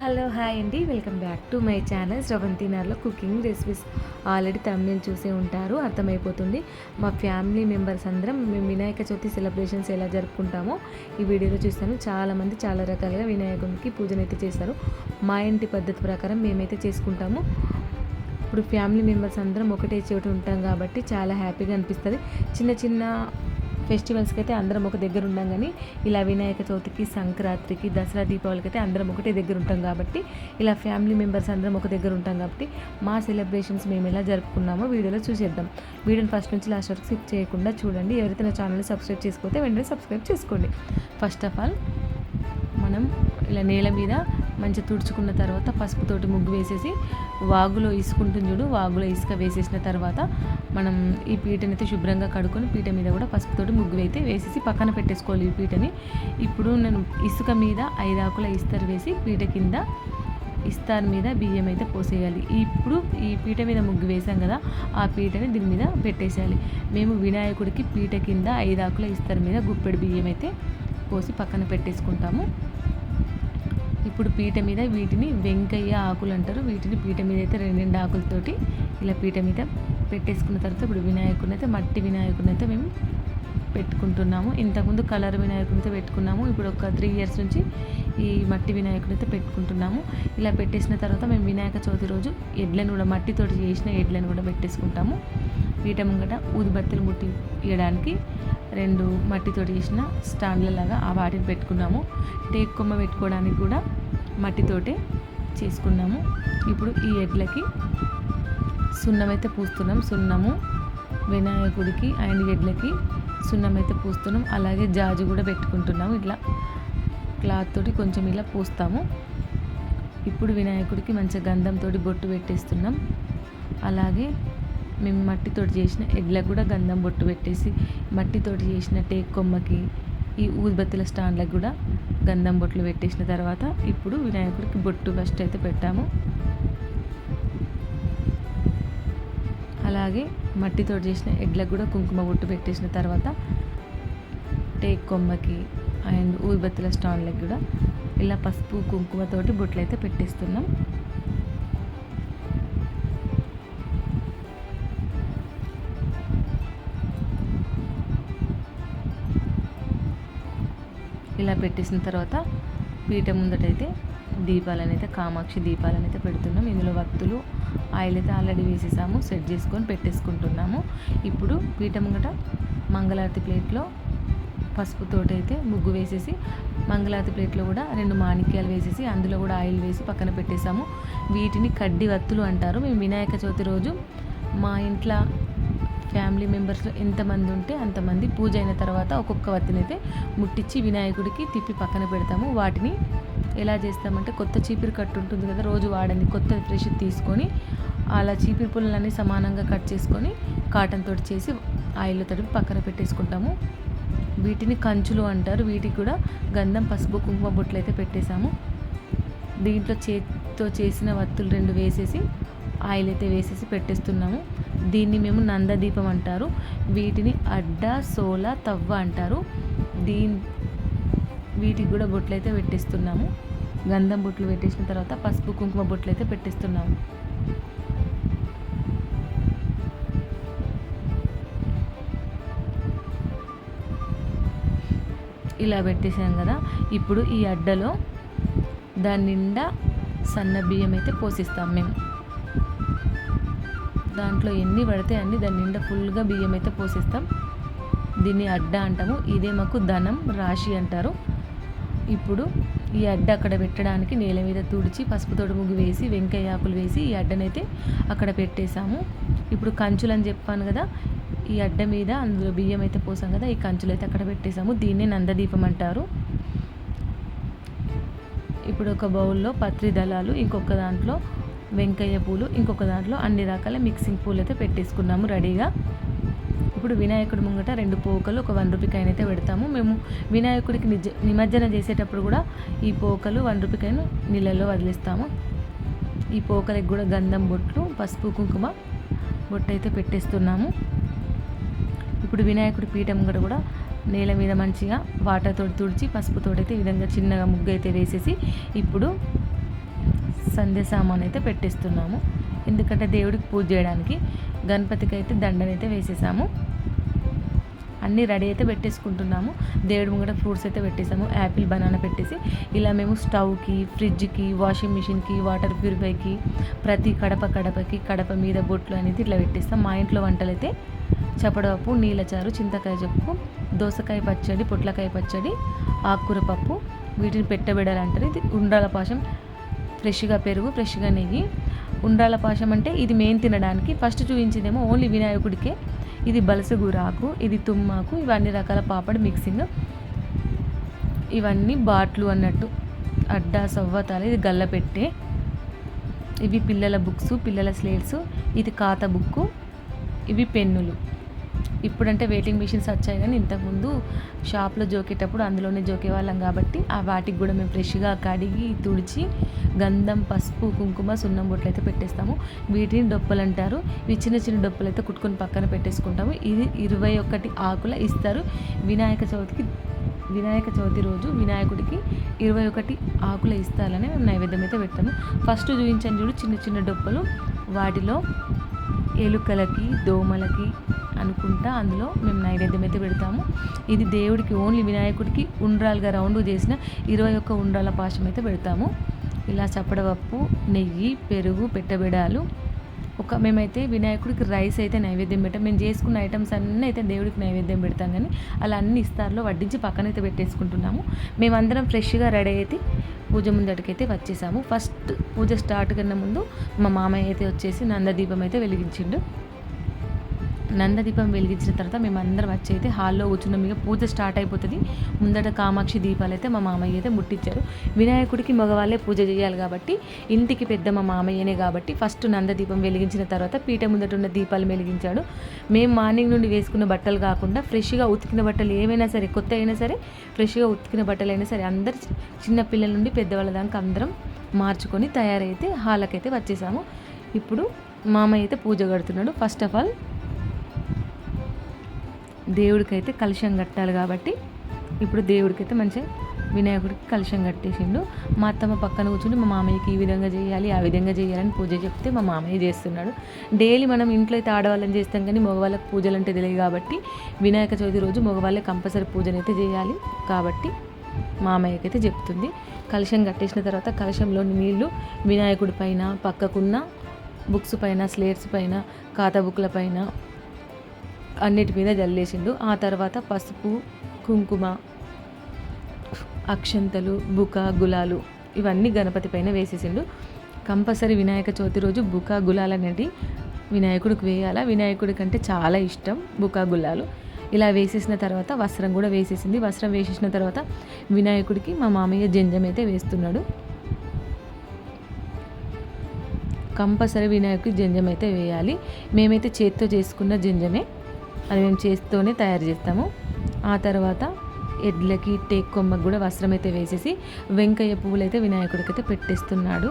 Hello hi అండి, welcome back to my channel శ్రవంతినార్లో cooking recipes. Already తమిళ చూసే ఉంటారు, అర్థమైపోతుంది. మా ఫ్యామిలీ మెంబర్స్ అందరం మేము వినాయక చవితి సెలబ్రేషన్స్ ఎలా జరుపుకుంటామో ఈ వీడియోలో చూస్తాను. చాలామంది చాలా రకాలుగా వినాయకునికి పూజనైతే చేస్తారు. మా ఇంటి పద్ధతి ప్రకారం మేమైతే చేసుకుంటాము. ఇప్పుడు ఫ్యామిలీ మెంబర్స్ అందరం ఒకటే చోట ఉంటాం కాబట్టి చాలా హ్యాపీగా అనిపిస్తుంది. చిన్న చిన్న ఫెస్టివల్స్కి అయితే అందరం ఒక దగ్గర ఉంటాం, కానీ ఇలా వినాయక చవితికి, సంక్రాంతికి, దసరా, దీపావళికి అయితే అందరం ఒకటే దగ్గర ఉంటాం. కాబట్టి ఇలా ఫ్యామిలీ మెంబర్స్ అందరం ఒక దగ్గర ఉంటాం కాబట్టి మా సెలబ్రేషన్స్ మేము ఎలా జరుపుకున్నామో వీడియోలో చూసేద్దాం. వీడియోని ఫస్ట్ నుంచి లాస్ట్ వరకు స్కిప్ చేయకుండా చూడండి. ఎవరైతే నా ఛానల్ని సబ్స్క్రైబ్ చేసుకోతే వెంటనే సబ్స్క్రైబ్ చేసుకోండి. ఫస్ట్ ఆఫ్ ఆల్ మనం ఇలా నేల మీద మంచిగా తుడుచుకున్న తర్వాత పసుపుతోటి ముగ్గు వేసేసి వాగులో ఇసుకుంటుంది చూడు, వాగులో ఇసుక వేసేసిన తర్వాత మనం ఈ పీటని అయితే శుభ్రంగా కడుక్కొని పీట మీద కూడా పసుపుతోటి ముగ్గు అయితే వేసేసి పక్కన పెట్టేసుకోవాలి ఈ పీటని. ఇప్పుడు నేను ఇసుక మీద 5 ఆకుల ఇస్తరు వేసి పీట కింద ఇస్తార్ మీద బియ్యం అయితే పోసేయాలి. ఇప్పుడు ఈ పీట మీద ముగ్గు వేసాం కదా, ఆ పీటని దీని మీద పెట్టేసేయాలి. మేము వినాయకుడికి పీట కింద 5 ఆకుల ఇస్తర్ మీద గుప్పెడు బియ్యం అయితే పోసి పక్కన పెట్టేసుకుంటాము. ఇప్పుడు పీట మీద వీటిని వెంకయ్య ఆకులు అంటారు. వీటిని పీట మీద అయితే 2 ఆకులతోటి ఇలా పీట మీద పెట్టేసుకున్న తర్వాత ఇప్పుడు వినాయకుడిని అయితే మట్టి వినాయకుడిని అయితే మేము పెట్టుకుంటున్నాము. ఇంతకుముందు కలర్ వినాయకుడిని అయితే పెట్టుకున్నాము. ఇప్పుడు ఒక 3 ఇయర్స్ నుంచి ఈ మట్టి వినాయకుడిని అయితే పెట్టుకుంటున్నాము. ఇలా పెట్టేసిన తర్వాత మేము వినాయక చవితి రోజు ఎడ్లను కూడా మట్టితోటి చేసిన ఎడ్లను కూడా పెట్టేసుకుంటాము. పీట ముంగట ఊదిబత్తీలు ముట్టి ఇవ్వడానికి 2 మట్టితోటి చేసిన స్టాండ్ల లాగా ఆ వాటిని పెట్టుకున్నాము. టేక్ కొమ్మ పెట్టుకోవడానికి కూడా మట్టితోటే చేసుకున్నాము. ఇప్పుడు ఈ ఎడ్లకి సున్నం అయితే పూస్తున్నాం. సున్నము వినాయకుడికి అండ్ ఎడ్లకి సున్నం అయితే పూస్తున్నాం. అలాగే జాజు కూడా పెట్టుకుంటున్నాము. ఇట్లా క్లాత్ తోటి కొంచెం ఇలా పూస్తాము. ఇప్పుడు వినాయకుడికి మంచిగా గంధంతో బొట్టు పెట్టేస్తున్నాం. అలాగే మేము మట్టితోటి చేసిన ఎడ్లకు కూడా గంధం బొట్టు పెట్టేసి, మట్టితోటి చేసిన టేక్ కొమ్మకి, ఈ ఊదిబత్తీల స్టాండ్లకు కూడా గంధం బొట్లు పెట్టేసిన తర్వాత ఇప్పుడు వినాయకుడికి బొట్టు ఫస్ట్ అయితే పెట్టాము. అలాగే మట్టితోటి చేసిన ఎడ్లకు కూడా కుంకుమ బొట్టు పెట్టేసిన తర్వాత టేక్ కొమ్మకి అండ్ ఊదిబత్తీల స్టాండ్లకు కూడా ఇలా పసుపు కుంకుమతోటి బొట్లు అయితే పెట్టేస్తున్నాం. ఇలా పెట్టేసిన తర్వాత పీట ముందటైతే దీపాలను అయితే కామాక్షి దీపాలను అయితే పెడుతున్నాం. ఇందులో వత్తులు ఆయిల్ అయితే ఆల్రెడీ వేసేసాము, సెట్ చేసుకొని పెట్టేసుకుంటున్నాము. ఇప్పుడు పీట ముంగట మంగళారతి ప్లేట్లో పసుపుతోటి అయితే ముగ్గు వేసేసి, మంగళారతి ప్లేట్లో కూడా 2 మాణిక్యాలు వేసేసి అందులో కూడా ఆయిల్ వేసి పక్కన పెట్టేసాము. వీటిని కడ్డి వత్తులు అంటారు. మేము వినాయక చవితి రోజు మా ఇంట్లో ఫ్యామిలీ మెంబర్స్లో ఎంతమంది ఉంటే అంతమంది పూజ అయిన తర్వాత ఒక్కొక్క వత్తిని అయితే ముట్టించి వినాయకుడికి తిప్పి పక్కన పెడతాము. వాటిని ఎలా చేస్తామంటే కొత్త చీపిరి కట్టు ఉంటుంది కదా, రోజు వాడని కొత్త ఫ్రెష్ తీసుకొని అలా చీపిరి పుల్లలన్నీ సమానంగా కట్ చేసుకొని కాటన్ తోటి చేసి ఆయిల్లో తడిపి పక్కన పెట్టేసుకుంటాము. వీటిని కంచులు అంటారు. వీటికి కూడా గంధం, పసుపు, కుంకుమ బొట్లు అయితే పెట్టేశాము. దీంట్లో చేతితో చేసిన వత్తులు 2 వేసేసి ఆయిల్ అయితే వేసేసి పెట్టేస్తున్నాము. దీన్ని మేము నందదీపం అంటారు. వీటిని అడ్డ, సోల, తవ్వ అంటారు. వీటికి కూడా బొట్లు అయితే పెట్టేస్తున్నాము. గంధం బొట్లు పెట్టేసిన తర్వాత పసుపు కుంకుమ బొట్లు అయితే పెట్టేస్తున్నాము. ఇలా పెట్టేసాం కదా, ఇప్పుడు ఈ అడ్డలో దాని నిండా సన్న బియ్యం అయితే పోసిస్తాం మేము. దాంట్లో ఎన్ని పడితే అన్ని దాని నిండా ఫుల్గా బియ్యం అయితే పోసేస్తాం. దీన్ని అడ్డ అంటాము. ఇదే మాకు ధనం, రాశి అంటారు. ఇప్పుడు ఈ అడ్డ అక్కడ పెట్టడానికి నేల మీద తుడిచి పసుపుతోటి ముగ్గు వేసి వెంకయ్య ఆకులు వేసి ఈ అడ్డనైతే అక్కడ పెట్టేశాము. ఇప్పుడు కంచులు అని చెప్పాను కదా, ఈ అడ్డ మీద అందులో బియ్యం అయితే పోసాం కదా, ఈ కంచులు అయితే అక్కడ పెట్టేశాము. దీన్నే నందదీపం అంటారు. ఇప్పుడు ఒక బౌల్లో పత్రి దళాలు, ఇంకొక దాంట్లో వెంకయ్య పూలు, ఇంకొక దాంట్లో అన్ని రకాల మిక్సింగ్ పూలు అయితే పెట్టేసుకున్నాము రెడీగా. ఇప్పుడు వినాయకుడి ముంగట 2 పోకలు, ఒక 1 రూపీ కాయిన్ అయితే పెడతాము. మేము వినాయకుడికి నిమజ్జన చేసేటప్పుడు కూడా ఈ పోకలు 1 రూపీ కాయిన్ నీళ్ళల్లో వదిలేస్తాము. ఈ పోకలకి కూడా గంధం బొట్లు, పసుపు కుంకుమ బొట్టు అయితే పెట్టేస్తున్నాము. ఇప్పుడు వినాయకుడి పీఠ ముంగట కూడా నేల మీద మంచిగా వాటర్తో తుడిచి పసుపుతోటి అయితే ఈ విధంగా చిన్నగా ముగ్గు అయితే వేసేసి ఇప్పుడు సంధ్య సామాన్ అయితే పెట్టేస్తున్నాము. ఎందుకంటే దేవుడికి పూజ చేయడానికి. గణపతికి అయితే దండనైతే వేసేసాము. అన్నీ రెడీ అయితే పెట్టేసుకుంటున్నాము. దేవుడి ముంగట ఫ్రూట్స్ అయితే పెట్టేసాము. యాపిల్, బనానా పెట్టేసి ఇలా మేము స్టవ్కి, ఫ్రిడ్జ్కి, వాషింగ్ మిషన్కి, వాటర్ ప్యూరిఫైకి, ప్రతి కడప మీద బొట్లు అనేది ఇట్లా పెట్టేస్తాం. మా ఇంట్లో వంటలు అయితే చపడపప్పు, నీళ్ళచారు, చింతకాయ చెప్పు, దోసకాయ పచ్చడి, పొట్లకాయ పచ్చడి, ఆకుకూర పప్పు, వీటిని పెట్టబెడాలంటారు. ఇది ఉండ్రాల పాశం, ఫ్రెష్గా పెరుగు, ఫ్రెష్గా నెయ్యి. ఉండ్రాల పాశం అంటే ఇది మేము తినడానికి. ఫస్ట్ చూపించిందేమో ఓన్లీ వినాయకుడికే. ఇది బలసగూరాకు, ఇది తుమ్మాకు, ఇవన్నీ రకాల పాపడ్ మిక్సింగ్. ఇవన్నీ బాట్లు అన్నట్టు, అడ్డా సవ్వతాలు. ఇది గల్లపెట్టే. ఇవి పిల్లల బుక్స్, పిల్లల స్లేట్స్. ఇది ఖాతా బుక్కు. ఇవి పెన్నులు. ఇప్పుడంటే వెయిటింగ్ మిషన్స్ వచ్చాయి, కానీ ఇంతకుముందు షాప్లో జోకేటప్పుడు అందులోనే జోకేవాళ్ళం కాబట్టి ఆ వాటికి కూడా మేము ఫ్రెష్గా కడిగి తుడిచి గంధం, పసుపు, కుంకుమ, సున్నం బొట్లు అయితే పెట్టేస్తాము. వీటిని డొప్పలు అంటారు. ఇవి చిన్న చిన్న డొప్పలు అయితే కుట్టుకొని పక్కన పెట్టేసుకుంటాము. ఇది 21 ఆకుల ఇస్తారు వినాయక చవితి రోజు. వినాయకుడికి 21 ఆకుల ఇస్తారని మేము నైవేద్యం అయితే పెడతాము. ఫస్ట్ చూపించాను చూడు చిన్న చిన్న డొప్పలు, వాటిలో ఎలుకలకి, దోమలకి అనుకుంటా అందులో మేము నైవేద్యం అయితే పెడతాము. ఇది దేవుడికి ఓన్లీ వినాయకుడికి ఉండ్రాలుగా రౌండ్ చేసిన 21 ఉండ్రాల పాశం అయితే పెడతాము. ఇలా చప్పడపప్పు, నెయ్యి, పెరుగు, పెట్టబెడాలు. మేమైతే వినాయకుడికి రైస్ అయితే నైవేద్యం పెట్టాం. మేము చేసుకున్న ఐటమ్స్ అన్నీ అయితే దేవుడికి నైవేద్యం పెడతాం, కానీ అలా అన్ని ఇస్తారులో వడ్డించి పక్కనైతే పెట్టేసుకుంటున్నాము. మేమందరం ఫ్రెష్గా రెడీ అయితే పూజ ముందటికైతే వచ్చేసాము. ఫస్ట్ పూజ స్టార్ట్ కన్నా ముందు మా మామయ్య అయితే వచ్చేసి నందదీపం అయితే వెలిగించిండు. నందదీపం వెలిగించిన తర్వాత మేమందరం వచ్చి అయితే హాల్లో కూర్చున్నాం. ఇక పూజ స్టార్ట్ అయిపోతుంది. ముందట కామాక్షి దీపాలు అయితే మా మామయ్య అయితే ముట్టించారు. వినాయకుడికి మగవాళ్ళే పూజ చేయాలి కాబట్టి, ఇంటికి పెద్ద మా మామయ్యనే కాబట్టి ఫస్ట్ నందదీపం వెలిగించిన తర్వాత పీట ముందట ఉన్న దీపాలు వెలిగించాడు. మేము మార్నింగ్ నుండి వేసుకున్న బట్టలు కాకుండా ఫ్రెష్గా ఉతికిన బట్టలు ఏమైనా సరే, కొత్త అయినా సరే, ఫ్రెష్గా ఉతికిన బట్టలు అయినా సరే, అందరు చిన్న పిల్లల నుండి పెద్దవాళ్ళ దాకా అందరం మార్చుకొని తయారైతే హాల్కైతే వచ్చేసాము. ఇప్పుడు మామయ్య అయితే పూజ కడుతున్నాడు. ఫస్ట్ ఆఫ్ ఆల్ దేవుడికైతే కలశం కట్టాలి కాబట్టి ఇప్పుడు దేవుడికైతే మంచిగా వినాయకుడికి కలశం కట్టేసిండు. మా అత్తమ్మ పక్కన కూర్చుంటే మా మామయ్యకి ఈ విధంగా చేయాలి, ఆ విధంగా చేయాలని పూజ చెప్తే మా మామయ్య చేస్తున్నాడు. డైలీ మనం ఇంట్లో అయితే ఆడవాళ్ళని చేస్తాం, కానీ మగవాళ్ళకి పూజలు అంటే తెలియదు కాబట్టి వినాయక చవితి రోజు మగవాళ్ళే కంపల్సరీ పూజనైతే చేయాలి కాబట్టి మామయ్యకైతే చెప్తుంది. కలశం కట్టేసిన తర్వాత కలశంలోని నీళ్లు వినాయకుడి పైన, పక్కకున్న బుక్స్ పైన, స్లేట్స్ పైన, ఖాతా బుక్ల పైన అన్నిటి మీద జల్లేసిండు. ఆ తర్వాత పసుపు, కుంకుమ, అక్షంతలు, బుక, గులాలు ఇవన్నీ గణపతి పైన వేసేసిండు. కంపల్సరీ వినాయక చవితి రోజు బుక, గులాలు అనేది వినాయకుడికి వేయాలా. వినాయకుడి కంటే చాలా ఇష్టం బుక, గులాలు. ఇలా వేసేసిన తర్వాత వస్త్రం కూడా వేసేసింది. వస్త్రం వేసేసిన తర్వాత వినాయకుడికి మా మామయ్య జంజం అయితే వేస్తున్నాడు. కంపల్సరీ వినాయకుడికి జంజం అయితే వేయాలి. మేమైతే చేత్తో చేసుకున్న జంజమే, అది మేము చేస్తూనే తయారు చేస్తాము. ఆ తర్వాత ఎడ్లకి, టేక్ కొమ్మకు కూడా వస్త్రం అయితే వేసేసి వెంకయ్య పువ్వులు అయితే వినాయకుడికి అయితే పెట్టేస్తున్నాడు.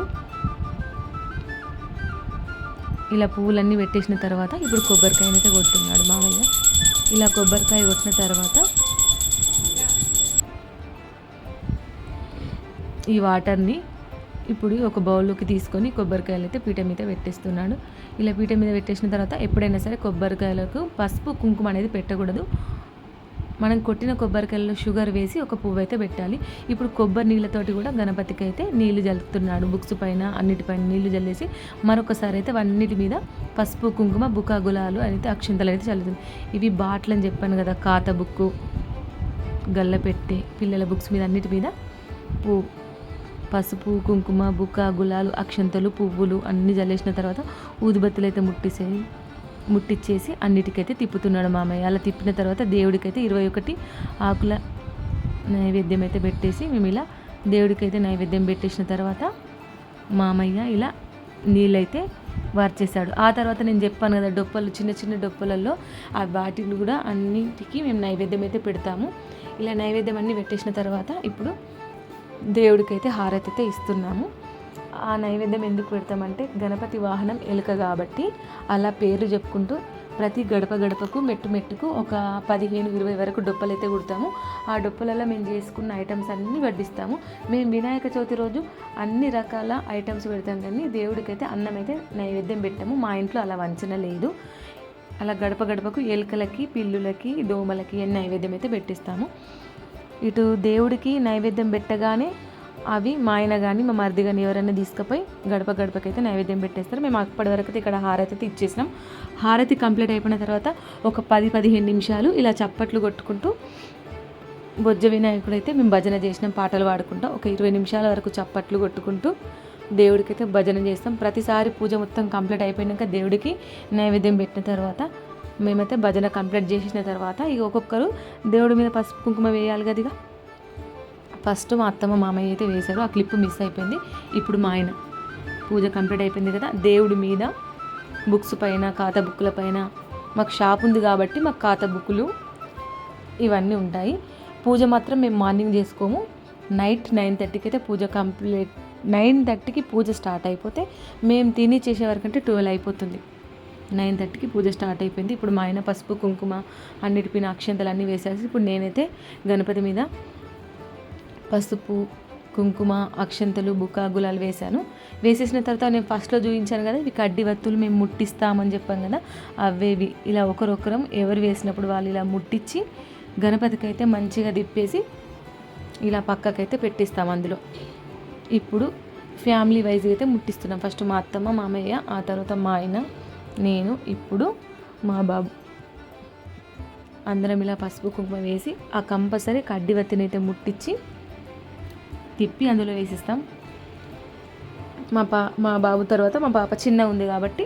ఇలా పువ్వులన్నీ పెట్టేసిన తర్వాత ఇప్పుడు కొబ్బరికాయని అయితే కొడుతున్నాడు మామయ్య. ఇలా కొబ్బరికాయ కొట్టిన తర్వాత ఈ వాటర్ని ఇప్పుడు ఒక బౌల్లోకి తీసుకొని కొబ్బరికాయలు అయితే పీట మీద పెట్టేస్తున్నాడు. ఇలా పీట మీద పెట్టేసిన తర్వాత ఎప్పుడైనా సరే కొబ్బరికాయలకు పసుపు, కుంకుమ అనేది పెట్టకూడదు. మనం కొట్టిన కొబ్బరికాయల్లో షుగర్ వేసి ఒక పువ్వు అయితే పెట్టాలి. ఇప్పుడు కొబ్బరి నీళ్ళతోటి కూడా గణపతికి అయితే నీళ్లు జల్లుతున్నాడు. బుక్స్ పైన అన్నిటిపైన నీళ్లు జల్లేసి మరొకసారి అయితే అన్నిటి మీద పసుపు, కుంకుమ, బుక, గులాలు అయితే అక్షంతలు అయితే చల్లుతుంది. ఇవి బాట్లు అని చెప్పాను కదా, ఖాతా బుక్కు, గల్లపెట్టే, పిల్లల బుక్స్ మీద అన్నిటి మీద పసుపు, కుంకుమ, బుక, గులాలు, అక్షంతలు, పువ్వులు అన్నీ జల్లేసిన తర్వాత ఊదుబత్తులు అయితే ముట్టించేసి అన్నిటికైతే తిప్పుతున్నాడు మామయ్య. అలా తిప్పిన తర్వాత దేవుడికైతే 21 ఆకుల నైవేద్యం అయితే పెట్టేసి మేము ఇలా దేవుడికైతే నైవేద్యం పెట్టేసిన తర్వాత మామయ్య ఇలా నీళ్ళైతే వార్చేశాడు. ఆ తర్వాత నేను చెప్పాను కదా డొప్పలు, చిన్న చిన్న డొప్పలలో ఆ వాటిని కూడా అన్నిటికీ మేము నైవేద్యం అయితే పెడతాము. ఇలా నైవేద్యం అన్నీ పెట్టేసిన తర్వాత ఇప్పుడు దేవుడికైతే హారతి అయితే ఇస్తున్నాము. ఆ నైవేద్యం ఎందుకు పెడతామంటే గణపతి వాహనం ఎలుక కాబట్టి అలా పేర్లు చెప్పుకుంటూ ప్రతి గడప గడపకు మెట్టు మెట్టుకు ఒక 15-20 వరకు డొప్పలు అయితే కుడతాము. ఆ డొప్పలలో మేము చేసుకున్న ఐటమ్స్ అన్నీ వడ్డిస్తాము. మేము వినాయక చవితి రోజు అన్ని రకాల ఐటమ్స్ పెడతాం, కానీ దేవుడికైతే అన్నం అయితే నైవేద్యం పెట్టాము. మా ఇంట్లో అలా వంచన లేదు. అలా గడప గడపకు ఎలుకలకి, పిల్లులకి, దోమలకి అన్ని నైవేద్యం అయితే పెట్టిస్తాము. ఇటు దేవుడికి నైవేద్యం పెట్టగానే అవి మా ఆయన కానీ మా మరిది కానీ ఎవరైనా తీసుకుపోయి గడప గడపకైతే నైవేద్యం పెట్టేస్తారు. మేము అప్పటి వరకు అయితే ఇక్కడ హారతి అయితే ఇచ్చేసినాం. హారతి కంప్లీట్ అయిపోయిన తర్వాత ఒక 10-15 నిమిషాలు ఇలా చప్పట్లు కొట్టుకుంటూ బొజ్జ వినాయకుడు అయితే మేము భజన చేసినాం, పాటలు పాడుకుంటాం. ఒక 20 నిమిషాల వరకు చప్పట్లు కొట్టుకుంటూ దేవుడికైతే భజన చేస్తాం. ప్రతిసారి పూజ మొత్తం కంప్లీట్ అయిపోయినాక దేవుడికి నైవేద్యం పెట్టిన తర్వాత మేమైతే భజన కంప్లీట్ చేసిన తర్వాత ఇక ఒక్కొక్కరు దేవుడి మీద పసుపు కుంకుమ వేయాలి కదా. ఫస్ట్ మా అత్తమ్మ మామయ్య అయితే వేశారు, ఆ క్లిప్ మిస్ అయిపోయింది. ఇప్పుడు మా ఆయన పూజ కంప్లీట్ అయిపోయింది కదా, దేవుడి మీద బుక్స్ పైన, ఖాతా బుక్కుల పైన, మాకు షాప్ ఉంది కాబట్టి మాకు ఖాతా బుక్కులు ఇవన్నీ ఉంటాయి. పూజ మాత్రం మేము మార్నింగ్ చేసుకోము. నైట్ 9:30కి అయితే పూజ కంప్లీట్. 9:30కి పూజ స్టార్ట్ అయిపోతే మేము తిని చేసే వరకంటే 12 అయిపోతుంది. 9:30కి పూజ స్టార్ట్ అయిపోయింది. ఇప్పుడు మా ఆయన పసుపు కుంకుమ అన్నిటిపైన అక్షంతలు అన్నీ వేసేసి ఇప్పుడు నేనైతే గణపతి మీద పసుపు కుంకుమ అక్షంతలు బుక్క గులాలు వేశాను. వేసేసిన తర్వాత నేను ఫస్ట్లో చూపించాను కదా, ఇవి కడ్డి వత్తులు మేము ముట్టిస్తామని చెప్పాం కదా, అవేవి ఇలా ఒకరొకరం ఎవరు వేసినప్పుడు వాళ్ళు ఇలా ముట్టించి గణపతికి అయితే మంచిగా తిప్పేసి ఇలా పక్కకైతే పెట్టిస్తాం. అందులో ఇప్పుడు ఫ్యామిలీ వైజ్గా అయితే ముట్టిస్తున్నాం. ఫస్ట్ మా అత్తమ్మ మామయ్య, ఆ తర్వాత మా ఆయన, నేను, ఇప్పుడు మా బాబు అందరం ఇలా పసుపు కుంకుమ వేసి ఆ కంపల్సరీ కడ్డి వత్తిని అయితే ముట్టించి తిప్పి అందులో వేసిస్తాం. మా బాబు తర్వాత మా పాప చిన్న ఉంది కాబట్టి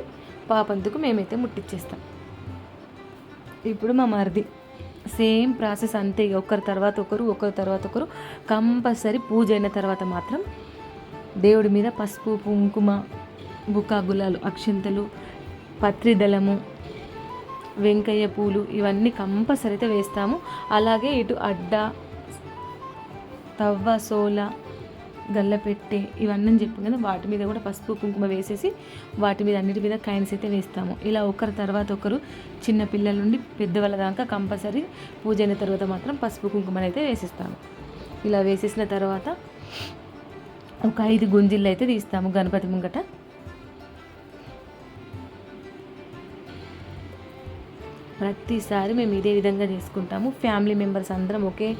పాపందుకు మేమైతే ముట్టించేస్తాం. ఇప్పుడు మా మరిది సేమ్ ప్రాసెస్ అంతే, ఒకరి తర్వాత ఒకరు కంపల్సరీ పూజ అయిన తర్వాత మాత్రం దేవుడి మీద పసుపు కుంకుమ బుక్క గులాలు అక్షంతలు పత్రిదళము వెంకయ్య పూలు ఇవన్నీ కంపల్సరీ అయితే వేస్తాము. అలాగే ఇటు అడ్డ తవ్వ సోల గల్లపెట్టె ఇవన్నీ చెప్పాం కదా, వాటి మీద కూడా పసుపు కుంకుమ వేసేసి వాటి మీద అన్నిటి మీద కాయిన్స్ అయితే వేస్తాము. ఇలా ఒకరి తర్వాత ఒకరు చిన్న పిల్లల నుండి పెద్దవాళ్ళ దాకా కంపల్సరీ పూజ అయిన తర్వాత మాత్రం పసుపు కుంకుమని అయితే వేసిస్తాము. ఇలా వేసేసిన తర్వాత ఒక 5 గుంజిళ్ళు అయితే తీస్తాము గణపతి ముంగట. ప్రతిసారి మేము ఇదే విధంగా చేసుకుంటాము. ఫ్యామిలీ మెంబర్స్ అందరం ఒకే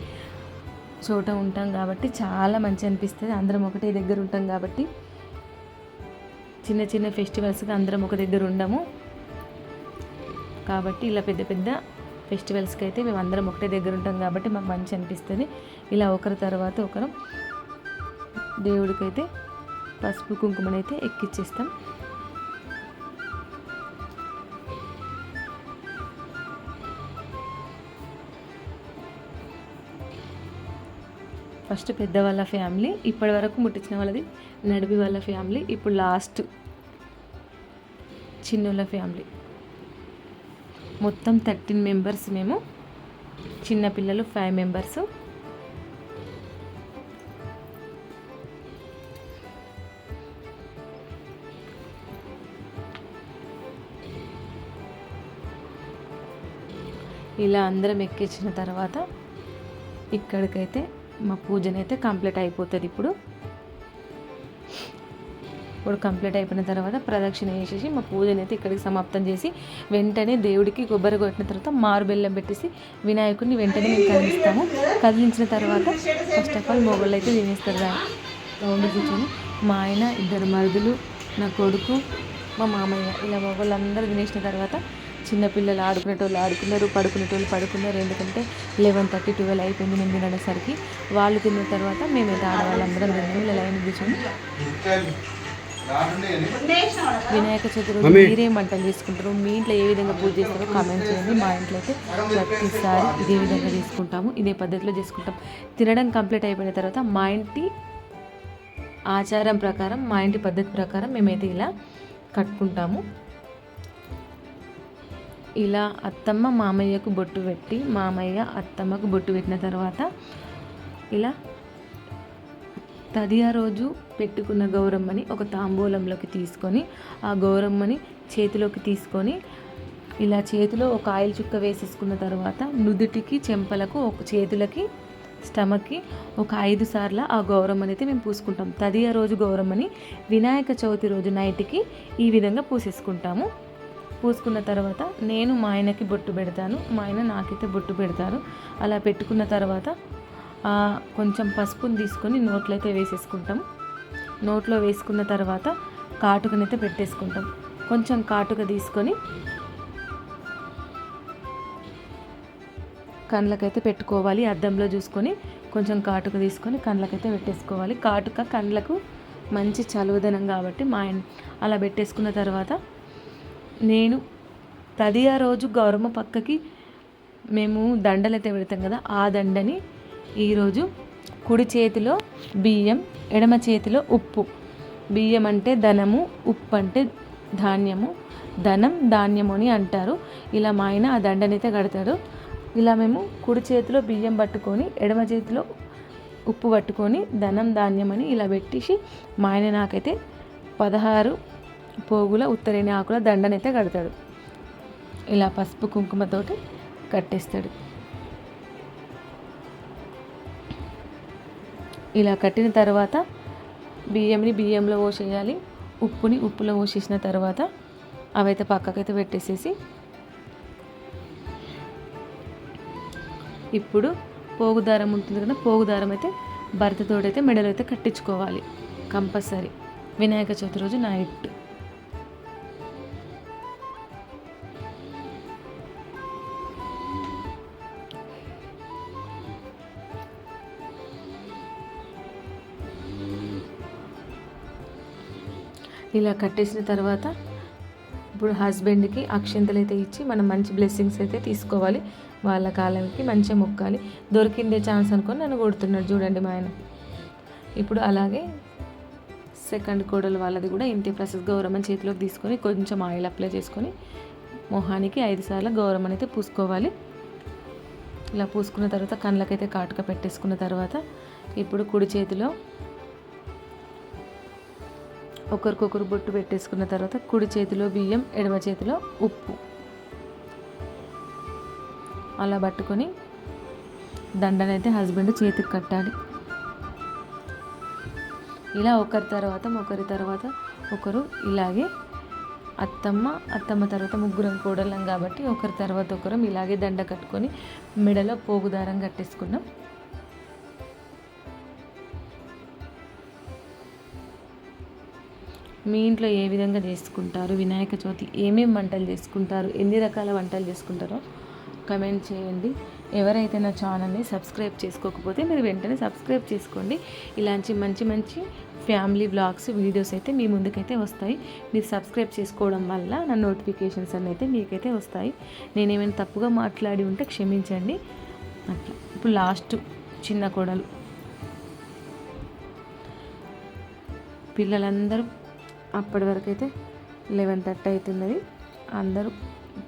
చోట ఉంటాం కాబట్టి చాలా మంచి అనిపిస్తుంది. అందరం ఒకటే దగ్గర ఉంటాం కాబట్టి చిన్న చిన్న ఫెస్టివల్స్కి అందరం ఒక దగ్గర ఉండము కాబట్టి ఇలా పెద్ద పెద్ద ఫెస్టివల్స్కి అయితే మేము అందరం ఒకటే దగ్గర ఉంటాం కాబట్టి మాకు మంచి అనిపిస్తుంది. ఇలా ఒకరి తర్వాత ఒకరు దేవుడికైతే పసుపు కుంకుమనైతే ఎక్కిచ్చేస్తాం. ఫస్ట్ పెద్దవాళ్ళ ఫ్యామిలీ, ఇప్పటి వరకు ముట్టించిన వాళ్ళది నడిపి వాళ్ళ ఫ్యామిలీ, ఇప్పుడు లాస్ట్ చిన్నోళ్ళ ఫ్యామిలీ. మొత్తం 13 మెంబర్స్ మేము, చిన్నపిల్లలు 5 మెంబర్స్. ఇలా అందరం ఎక్కించిన తర్వాత ఇక్కడికైతే మా పూజనైతే కంప్లీట్ అయిపోతుంది. ఇప్పుడు కంప్లీట్ అయిపోయిన తర్వాత ప్రదక్షిణ చేసేసి మా పూజనైతే ఇక్కడికి సమాప్తం చేసి వెంటనే దేవుడికి కొబ్బరి కొట్టిన తర్వాత మారు బెల్లం పెట్టేసి వినాయకుడిని వెంటనే మేము కదిలిస్తాము. కదిలించిన తర్వాత ఫస్ట్ ఆఫ్ ఆల్ మొగళ్ళు అయితే తినేస్తారు రౌండ్ కూర్చొని. మా ఆయన, 2 మరుదులు, నా కొడుకు, మా మామయ్య ఇలా మొగళ్ళందరూ తినేసిన తర్వాత చిన్నపిల్లలు ఆడుకునేటోళ్ళు ఆడుకున్నారు, పడుకునేటోళ్ళు పడుకున్నారు. ఎందుకంటే 11:30, 12 అయిపోయింది మేము తినడానికి. వాళ్ళు తిన్న తర్వాత మేమైతే ఆడవాళ్ళందరం తిన్నాము. ఇలా లైన్ కూర్చొని వినాయక చవితి రోజు మీరేం వంటలు చేసుకుంటారు, మీ ఇంట్లో ఏ విధంగా పూజ చేస్తారో కామెంట్ చేయండి. మా ఇంట్లో అయితే ప్రతిసారి ఇదే విధంగా చేసుకుంటాము, ఇదే పద్ధతిలో చేసుకుంటాం. తినడం కంప్లీట్ అయిపోయిన తర్వాత మా ఇంటి ఆచారం ప్రకారం, మా ఇంటి పద్ధతి ప్రకారం మేమైతే ఇలా కట్టుకుంటాము. ఇలా అత్తమ్మ మామయ్యకు బొట్టు పెట్టి, మామయ్య అత్తమ్మకు బొట్టు పెట్టిన తర్వాత ఇలా తదియా రోజు పెట్టుకున్న గౌరమ్మని ఒక తాంబూలంలోకి తీసుకొని, ఆ గౌరమ్మని చేతిలోకి తీసుకొని ఇలా చేతిలో ఒక ఆయిల్ చుక్క వేసేసుకున్న తర్వాత నుదుటికి, చెంపలకు, చేతులకి, స్టమక్కి ఒక 5 సార్లు ఆ గౌరమ్మని అయితే మేము పూసుకుంటాం. తదియ రోజు గౌరమ్మని వినాయక చవితి రోజు నైట్కి ఈ విధంగా పూసేసుకుంటాము. పూసుకున్న తర్వాత నేను మా ఆయనకి బొట్టు పెడతాను, మా ఆయన నాకైతే బొట్టు పెడతారు. అలా పెట్టుకున్న తర్వాత కొంచెం పసుపుని తీసుకొని నోట్లో అయితే వేసేసుకుంటాం. నోట్లో వేసుకున్న తర్వాత కాటుకనైతే పెట్టేసుకుంటాం. కొంచెం కాటుక తీసుకొని కళ్ళకైతే పెట్టుకోవాలి. అద్దంలో చూసుకొని కొంచెం కాటుక తీసుకొని కళ్ళకైతే పెట్టేసుకోవాలి. కాటుక కళ్ళకు మంచి చలువదనం కాబట్టి మా ఆయన అలా పెట్టేసుకున్న తర్వాత నేను తదియా రోజు గౌరమ్మ పక్కకి మేము దండలైతే పెడతాం కదా, ఆ దండని ఈరోజు కుడి చేతిలో బియ్యం, ఎడమ చేతిలో ఉప్పు. బియ్యం అంటే ధనము, ఉప్పు అంటే ధాన్యము, ధనం ధాన్యము అని అంటారు. ఇలా మా ఆయన ఆ దండనైతే కడతాడు. ఇలా మేము కుడి చేతిలో బియ్యం పట్టుకొని ఎడమ చేతిలో ఉప్పు పట్టుకొని ధనం ధాన్యం అని ఇలా పెట్టేసి మా ఆయన నాకైతే 16 పోగుల ఉత్తరేణి ఆకుల దండనైతే కడతాడు. ఇలా పసుపు కుంకుమతోటి కట్టేస్తాడు. ఇలా కట్టిన తర్వాత బియ్యంని బియ్యంలో పోసేయాలి, ఉప్పుని ఉప్పులో పోసేసిన తర్వాత అవైతే పక్కకైతే పెట్టేసేసి ఇప్పుడు పోగుదారం ఉంటుంది కదా, పోగుదారం అయితే భర్తతోడైతే మెడలో అయితే కట్టించుకోవాలి కంపల్సరీ వినాయక చవితి రోజు నైట్. ఇలా కట్టేసిన తర్వాత ఇప్పుడు హస్బెండ్కి అక్షంతలు అయితే ఇచ్చి మనం మంచి బ్లెస్సింగ్స్ అయితే తీసుకోవాలి. వాళ్ళ కాలానికి మంచిగా మొక్కాలి. దొరికిందే ఛాన్స్ అనుకొని నన్ను కొడుతున్నాడు చూడండి మా ఆయన. ఇప్పుడు అలాగే సెకండ్ కోడలు వాళ్ళది కూడా ఇంటి ప్రాసెస్. గౌరమ్మని చేతిలోకి తీసుకొని కొంచెం ఆయిల్ అప్లై చేసుకొని మొహానికి 5 సార్లు గౌరమ్మని అయితే పూసుకోవాలి. ఇలా పూసుకున్న తర్వాత కళ్ళకైతే కాటుక పెట్టేసుకున్న తర్వాత ఇప్పుడు కుడి చేతిలో ఒకరికొకరు బొట్టు పెట్టేసుకున్న తర్వాత కుడి చేతిలో బియ్యం, ఎడమ చేతిలో ఉప్పు అలా పట్టుకొని దండనైతే హస్బెండ్ చేతికి కట్టాలి. ఇలా ఒకరి తర్వాత ఒకరు ఇలాగే అత్తమ్మ తర్వాత ముగ్గురం కోడళ్ళం కాబట్టి ఒకరి తర్వాత ఒకరం ఇలాగే దండ కట్టుకొని మెడలో పోగుదారం కట్టేసుకున్నాం. మీ ఇంట్లో ఏ విధంగా చేసుకుంటారు వినాయక చవితి, ఏమేమి వంటలు చేసుకుంటారు, ఎన్ని రకాల వంటలు చేసుకుంటారో కమెంట్ చేయండి. ఎవరైతే నా ఛానల్ని సబ్స్క్రైబ్ చేసుకోకపోతే మీరు వెంటనే సబ్స్క్రైబ్ చేసుకోండి. ఇలాంటి మంచి ఫ్యామిలీ వ్లాగ్స్ వీడియోస్ అయితే మీ ముందుకైతే వస్తాయి. మీరు సబ్స్క్రైబ్ చేసుకోవడం వల్ల నా నోటిఫికేషన్స్ అన్నీ అయితే మీకైతే వస్తాయి. నేనేమైనా తప్పుగా మాట్లాడి ఉంటే క్షమించండి. అట్లా ఇప్పుడు లాస్ట్ చిన్న కోడలు పిల్లలందరూ అప్పటి వరకు అయితే 11:30 అవుతున్నది. అందరూ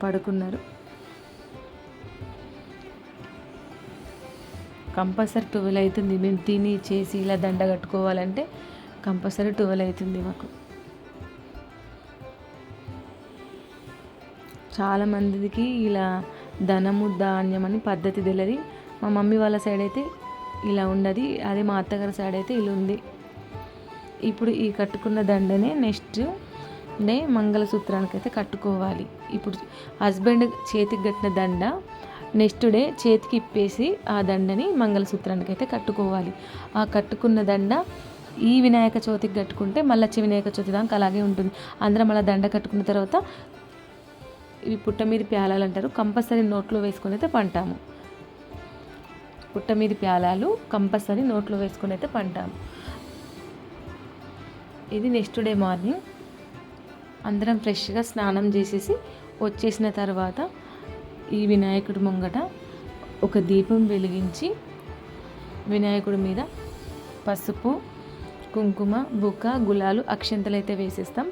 పడుకున్నారు. కంపల్సరీ 12 అవుతుంది. మేము తిని చేసి ఇలా దండ కట్టుకోవాలంటే కంపల్సరీ 12 అవుతుంది మాకు. చాలామందికి ఇలా ధనము ధాన్యం అని పద్ధతి తెలియదు. మా మమ్మీ వాళ్ళ సైడ్ అయితే ఇలా ఉండదు, అదే మా అత్తగారి సైడ్ అయితే ఇలా ఉంది. ఇప్పుడు ఈ కట్టుకున్న దండనే నెక్స్ట్ డే మంగళసూత్రానికి అయితే కట్టుకోవాలి. ఇప్పుడు హస్బెండ్ చేతికి కట్టిన దండ నెక్స్ట్ డే చేతికి ఇప్పేసి ఆ దండని మంగళసూత్రానికి అయితే కట్టుకోవాలి. ఆ కట్టుకున్న దండ ఈ వినాయక చవితికి కట్టుకుంటే మళ్ళీ వచ్చే వినాయక చవితి దాకా అలాగే ఉంటుంది. అందరం అలా దండ కట్టుకున్న తర్వాత ఇవి పుట్ట మీద ప్యాలాలు అంటారు, కంపల్సరీ నోట్లో వేసుకొని అయితే పంటాము. పుట్ట మీద ప్యాలాలు కంపల్సరీ నోట్లో వేసుకొని అయితే పంటాము. ఇది నెక్స్ట్ డే మార్నింగ్ అందరం ఫ్రెష్గా స్నానం చేసేసి వచ్చేసిన తర్వాత ఈ వినాయకుడి ముంగట ఒక దీపం వెలిగించి వినాయకుడి మీద పసుపు, కుంకుమ, బుక్క, గులాలు, అక్షంతలు అయితే వేసేస్తాం.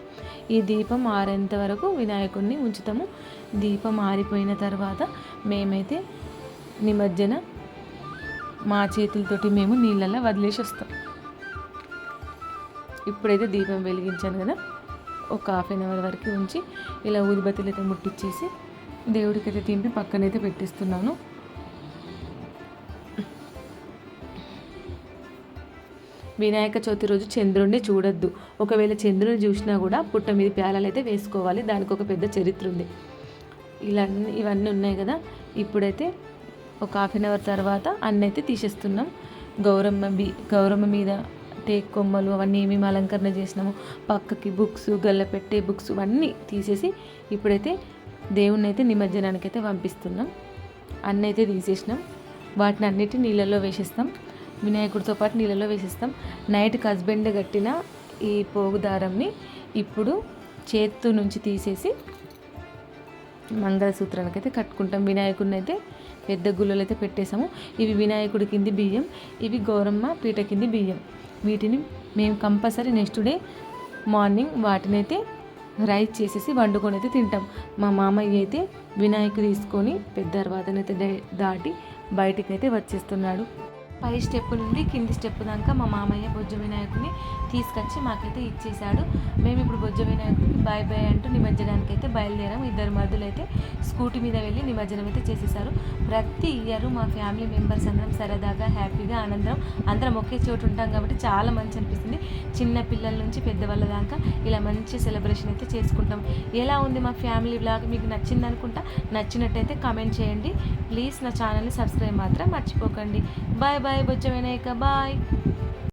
ఈ దీపం ఆరేంత వరకు వినాయకుడిని ఉంచుతాము. దీపం ఆరిపోయిన తర్వాత మేమైతే నిమజ్జన మా చేతులతోటి మేము నీళ్ళల్లో వదిలేసి వస్తాం. ఇప్పుడైతే దీపం వెలిగించాను కదా, ఒక 1/2 అవర్ వరకు ఉంచి ఇలా ఊదిబత్తులు అయితే ముట్టించేసి దేవుడికైతే తింపి పక్కనైతే పెట్టిస్తున్నాను. వినాయక చవితి రోజు చంద్రుడిని చూడొద్దు. ఒకవేళ చంద్రుని చూసినా కూడా పుట్ట మీద ప్యాలలు అయితే వేసుకోవాలి. దానికి ఒక పెద్ద చరిత్ర ఉంది. ఇవన్నీ ఉన్నాయి కదా. ఇప్పుడైతే ఒక హాఫ్ అన్ అవర్ తర్వాత అన్నీ అయితే తీసేస్తున్నాం. గౌరమ్మ మీద టేక్ కొమ్మలు అవన్నీ ఏమేమి అలంకరణ చేసినాము, పక్కకి బుక్స్, గల్ల పెట్టే బుక్స్ అన్నీ తీసేసి ఇప్పుడైతే దేవుణ్ణి అయితే నిమజ్జనానికి అయితే పంపిస్తున్నాం. అన్నీ అయితే తీసేసినాం. వాటిని అన్నిటి నీళ్ళల్లో వేసేస్తాం. వినాయకుడితో పాటు నీళ్ళలో వేసేస్తాం. నైట్కి హస్బెండ్ కట్టిన ఈ పోగు దారంని ఇప్పుడు చేత్తు నుంచి తీసేసి మంగళసూత్రానికి అయితే కట్టుకుంటాం. వినాయకుడిని అయితే పెద్ద గుళ్ళలు అయితే పెట్టేసాము. ఇవి వినాయకుడి కింది బియ్యం, ఇవి గౌరమ్మ పీట కింది బియ్యం. వీటిని మేము కంపల్సరీ నెక్స్ట్ డే మార్నింగ్ వాటినైతే రైస్ చేసేసి వండుకొని అయితే తింటాం. మా మామయ్య అయితే వినాయకుడు తీసుకొని పెద్ద తర్వాతనైతే దాటి బయటికి అయితే వచ్చేస్తున్నాడు. పై స్టెప్ నుండి కింది స్టెప్ దాకా మా మామయ్య బొజ్జ వినాయకుడిని తీసుకొచ్చి మాకైతే ఇచ్చేసాడు. మేము ఇప్పుడు బొజ్జ వినాయకుడికి బాయ్ బాయ్ అంటూ నిమజ్జనానికి అయితే బయలుదేరాము. ఇద్దరు మరుదులు అయితే స్కూటీ మీద వెళ్ళి నిమజ్జనం అయితే చేసేసారు. ప్రతి ఇయర్ మా ఫ్యామిలీ మెంబర్స్ అందరం సరదాగా హ్యాపీగా అందరం ఒకే చోటు ఉంటాం కాబట్టి చాలా మంచి అనిపిస్తుంది. చిన్న పిల్లల నుంచి పెద్దవాళ్ళ దాకా ఇలా మంచి సెలబ్రేషన్ అయితే చేసుకుంటాం. ఎలా ఉంది మా ఫ్యామిలీ బ్లాగ్? మీకు నచ్చింది అనుకుంటా. నచ్చినట్టయితే కామెంట్ చేయండి. ప్లీజ్ నా ఛానల్ని సబ్స్క్రైబ్ మాత్రం మర్చిపోకండి. బాయ్ బాయ్ బొజ్జ వినాయక, బాయ్.